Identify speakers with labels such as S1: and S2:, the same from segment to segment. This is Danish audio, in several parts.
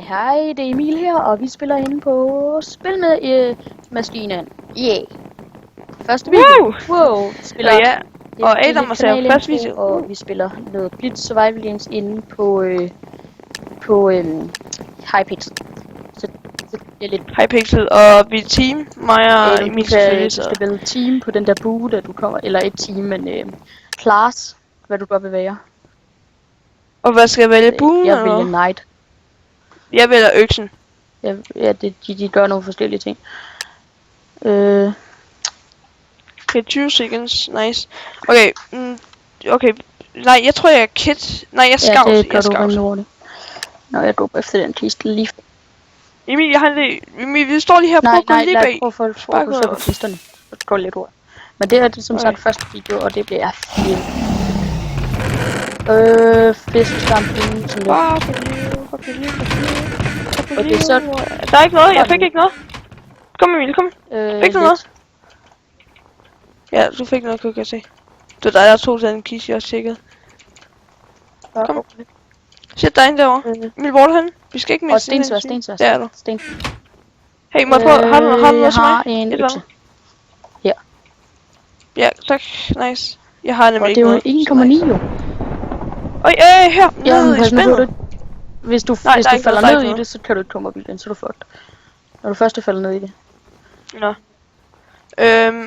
S1: Hej, det er Emil her, og vi spiller inde på Spil med maskinen. Yeah! Første video. Wow! Vi spiller
S2: og Adam og ser første video.
S1: Og vi spiller noget Blitz Survival Games inde på Hypixel. Så det er lidt
S2: Hypixel, og vi er team, mig og Emil
S1: selvfølgelig. Du skal vælge team på den der bue, der du kommer, eller et team, men class, hvad du godt vil være.
S2: Og hvad skal jeg vælge? Buen
S1: Jeg vælger Knight.
S2: Jeg vælger øksen.
S1: Ja, de gør nogle forskellige ting.
S2: Okay, 20 seconds, nice. Okay, okay. Nej, jeg tror jeg er kid. Nej, jeg er scout.
S1: Ja, det gør du rimelig hurtigt. Nå, jeg går efter den kiste lige.
S2: Emil, jeg har Emil, vi står lige her. Prøv at gå lige bag.
S1: Prøv at fokusere på kisterne. Det går lidt hurtigt. Men det er det som sagt første video, og det bliver fint. Fiskestamping, sådan
S2: okay, så der er ikke noget, jeg fik ikke noget. Kom Emil, kom. Fik du noget? Ja, du fik noget, kunne jeg se. Det var dig, der tog den kiste, jeg også tjekkede. Kom. Sæt dig ind derovre. Emil, hvor er du henne? Vi skal ikke miste
S1: stensvær.
S2: Der er du. Hey, må jeg prøve, har du noget til mig?
S1: Jeg har en økse. Her.
S2: Ja, tak. Nice. Jeg har nemlig
S1: ikke noget. Og det er jo 1,9 jo.
S2: Øj, her. Nede i spændet.
S1: Hvis du falder ned i det, så kan du ikke komme op igen, så er du fucked. Når du først falder ned i det.
S2: Nå.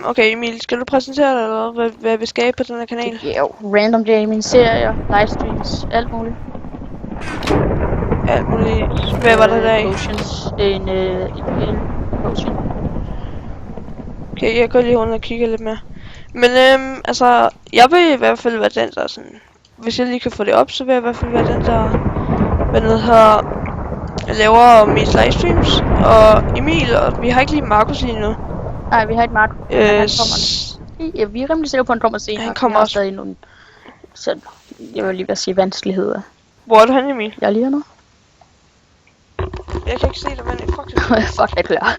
S2: Okay Emil, skal du præsentere dig, eller hvad vi skal på den her kanal?
S1: Ja, random gaming, serier, livestreams, alt muligt.
S2: Alt muligt. Hvad var der der i?
S1: Potions. En potion.
S2: Okay, jeg går lige rundt og kigger lidt mere. Men altså, jeg vil i hvert fald være den, der sådan... Hvis jeg lige kan få det op, så vil jeg i hvert fald være den, der... Hvad noget her... Laver mest livestreams. Og Emil, og vi har ikke lige Markus lige nu.
S1: Nej, vi har ikke Markus. Ja, vi er rimelig sikre på, at han kommer senere.
S2: Han kommer også.
S1: Stadig nogle... Så jeg vil lige sige vanskeligheder.
S2: Hvor er du henne, Emil?
S1: Jeg er lige hernede.
S2: Jeg kan ikke se dig, men fuck det.
S1: Fuck, jeg klar.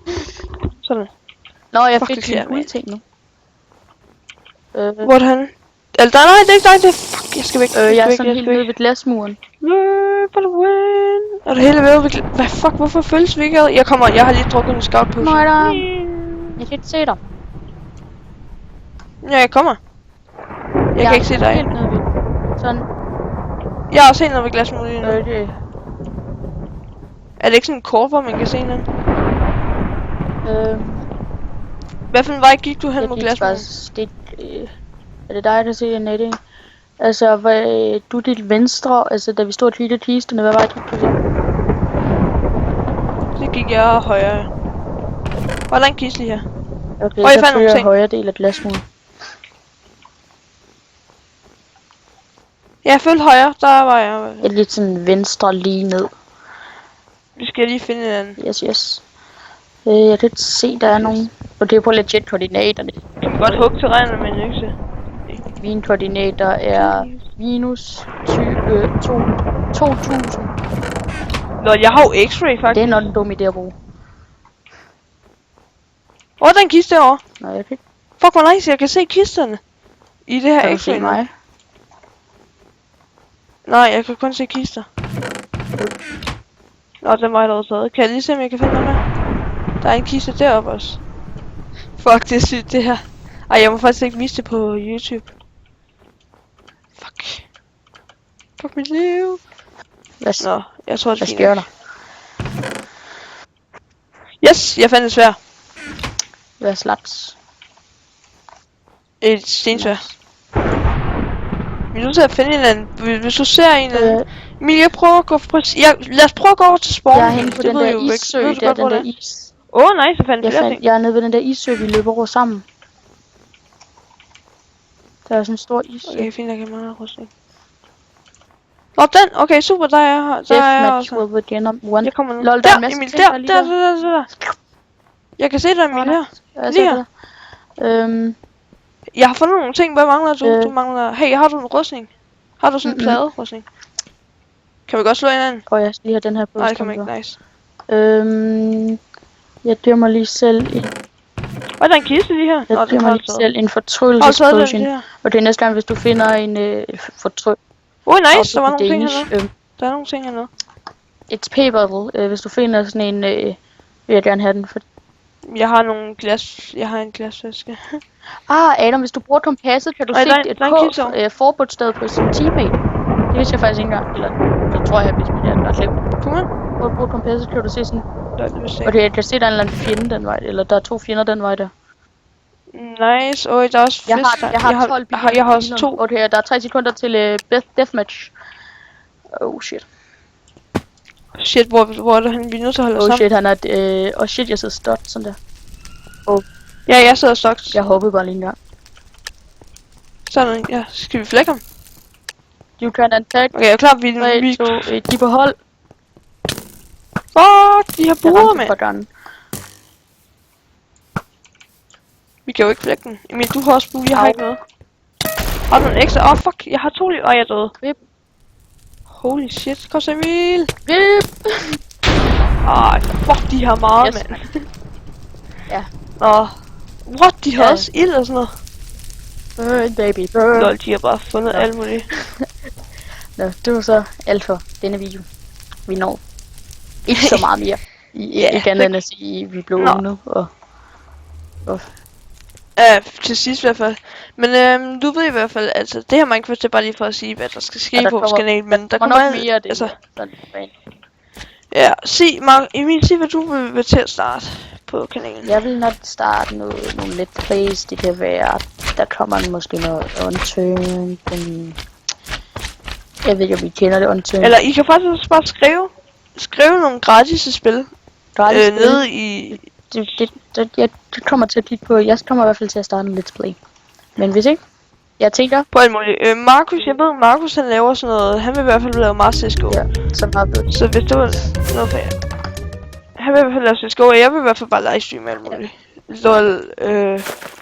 S2: Sådan.
S1: Nå, jeg fik en udting nu.
S2: Hvor er du henne? Eller nej, det er ikke dig, det er... Fuck, jeg skal væk.
S1: Jeg er sådan helt nede ved glasmuren.
S2: Er du helt ved? Hvad fuck, hvorfor følges vi ikke ad? Jeg har lige drukket en scout potion.
S1: Nej, der. Jeg kan ikke se dig.
S2: Ja, jeg kommer. Jeg kan ikke se dig.
S1: Helt nede ved. Sådan.
S2: Jeg er også helt nede ved glasmuren lige nu.
S1: Okay.
S2: Er det ikke sådan en kort, hvor man kan se den? Hvad for en vej gik du hen mod glasmuren?
S1: Er det dig, der ser netting? Altså, du er dit venstre, altså da vi stod og kiggede kisterne, hvad vej gik du til?
S2: Det gik jeg højre. Hvor er der en kiste lige her?
S1: Okay, så følger jeg højre del af glasmuren.
S2: Ja, jeg følte højre, der var jeg.
S1: Jeg er lidt sådan venstre lige ned.
S2: Vi skal lige finde en anden.
S1: Yes. Jeg kan ikke se, der er nogen. Og det er på legit koordinaterne.
S2: Jeg kan godt hugge terrænet med en økse.
S1: Mine koordinater er minus 2000.
S2: Nå, jeg har jo x-ray faktisk.
S1: Det er nok en dum idé at bruge.
S2: Hvor er der en kiste derovre?
S1: Nej, jeg kan ikke.
S2: Fuck, hvor nice, jeg kan se kisterne. I det her
S1: Kan du
S2: x-ray
S1: se mig?
S2: Nej, jeg kan kun se kister. Nå, den var allerede taget. Kan jeg lige se, om jeg kan finde noget der? Der er en kiste deroppe også. Fuck, det er sygt det her. Ej, jeg må faktisk ikke vise det på YouTube. Fuck. Fuck mit liv. Nå, jeg tror det er fint.
S1: Hvad sker der?
S2: Yes, jeg fandt et sværd.
S1: Hvad slags?
S2: Et stensværd. Vi er nødt til at finde en eller anden. Hvis du ser en eller anden. Emil, jeg prøver at gå på... lad os prøve at gå over til spawn.
S1: Jeg er henne på den der issø, den der is.
S2: Nice, jeg fandt flere ting.
S1: Jeg er nede ved den der issø, vi løber over sammen. Der er sådan en stor is.
S2: Okay, fint, jeg kan meget rustning. Nå, den! Okay, super, der er jeg her.
S1: Deathmatch with Gen 1.
S2: Jeg kommer nu.
S1: Lol, der er en masse
S2: Emil,
S1: ting,
S2: der. Jeg kan se dig, Emil, her. Lige her. Jeg har fundet nogle ting. Hvad mangler du? Du mangler... Hey, har du en rustning? Har du sådan en plade-rustning? Kan vi godt slå hinanden?
S1: Jeg skal lige have den her på.
S2: Nej, det kan man ikke. Nice.
S1: Jeg dømmer lige selv en...
S2: Der er en kiste lige her.
S1: Jeg dømmer lige selv en fortryllelsespotion. Og det er næste gang, hvis du finder en nice, der var nogle ting hernede. Der er nogle ting hernede. et p-bottle. Hvis du finder sådan en, vil jeg gerne have den. For...
S2: Jeg har nogle glas. Jeg har en glasflaske.
S1: Adam, hvis du bruger kompasset, kan du se et forbudssted på sin teammate. Det vidste jeg faktisk ikke engang. Eller, det tror jeg, hvis man er glemt.
S2: Kunne man?
S1: Hvor du bruger kompasset, kan du se sådan...
S2: Nej, det vidste jeg
S1: Okay, jeg kan se, der er en eller anden fjende den vej. Eller der er 2 fjender den vej der.
S2: Nice. Og der er også fisk.
S1: Jeg har 12 biler.
S2: Jeg har også 2.
S1: Okay, der er 3 sekunder til deathmatch. Oh shit.
S2: Shit, hvor er det han? Vi er nødt til at holde os
S1: Oh shit, han er... shit, jeg sidder stot sådan der.
S2: Ja, jeg sidder stoks.
S1: Jeg hoppede bare lige en gang.
S2: Sådan, ja. Skal vi flække ham?
S1: You can attack.
S2: Okay, jeg er klar.
S1: 3, 2, 1, de er på hold.
S2: Fuck, de har
S1: Jeg
S2: buer,
S1: ramte
S2: mand.
S1: et par gange.
S2: Vi kan jo ikke flække den. Emil, du har også bue. Jeg har ikke noget. Har du en ekstra? Fuck. Jeg har 2 liv. Jeg er død.
S1: Vip.
S2: Holy shit. Kom så, Emil.
S1: Vip.
S2: Fuck, de har meget,
S1: Yes.
S2: mand.
S1: Ja.
S2: What? De har
S1: Ja.
S2: også ild og sådan noget.
S1: Burn, baby, burn.
S2: Lol, de har bare fundet
S1: Ja.
S2: alt muligt.
S1: Nå, det var så alt for denne video. Vi når ikke så meget mere. Ikke andet end at sige, at vi blev nu.
S2: Til sidst i hvert fald. Men du ved i hvert fald, altså det her Minecraft er bare lige for at sige, hvad der skal ske på vores kanal. Men der kommer
S1: nok mere af det.
S2: altså,
S1: Sådan,
S2: ja, Emil, sig hvad du vil til at starte på kanalen.
S1: jeg vil nok starte nogle let's plays. Det kan være, der kommer måske noget Unturned. Jeg ved ikke, om I kender det Unturned.
S2: Eller I kan faktisk også bare skrive nogle gratis spil. Nede i...
S1: Det kommer til at kigge på. Jeg kommer i hvert fald til at starte en let's play. Men hvis ikke, jeg tænker...
S2: På alt muligt. Markus, jeg ved, Markus han laver sådan noget. Han vil i hvert fald lave meget CSGO.
S1: Ja, så meget ved.
S2: Så hvis det var noget for jer. Han vil i hvert fald lave CSGO, og jeg vil i hvert fald bare livestreame alt muligt. LOL,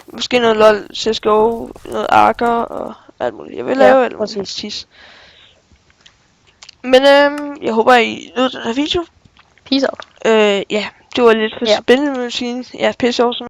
S2: måske noget LOL, CSGO, noget Arker og alt muligt. Jeg vil lave alt muligt. Præcis. Men jeg håber, I nød den her video.
S1: Peace out.
S2: Ja, det var lidt for spændende, vil jeg sige. Ja, pisse awesome.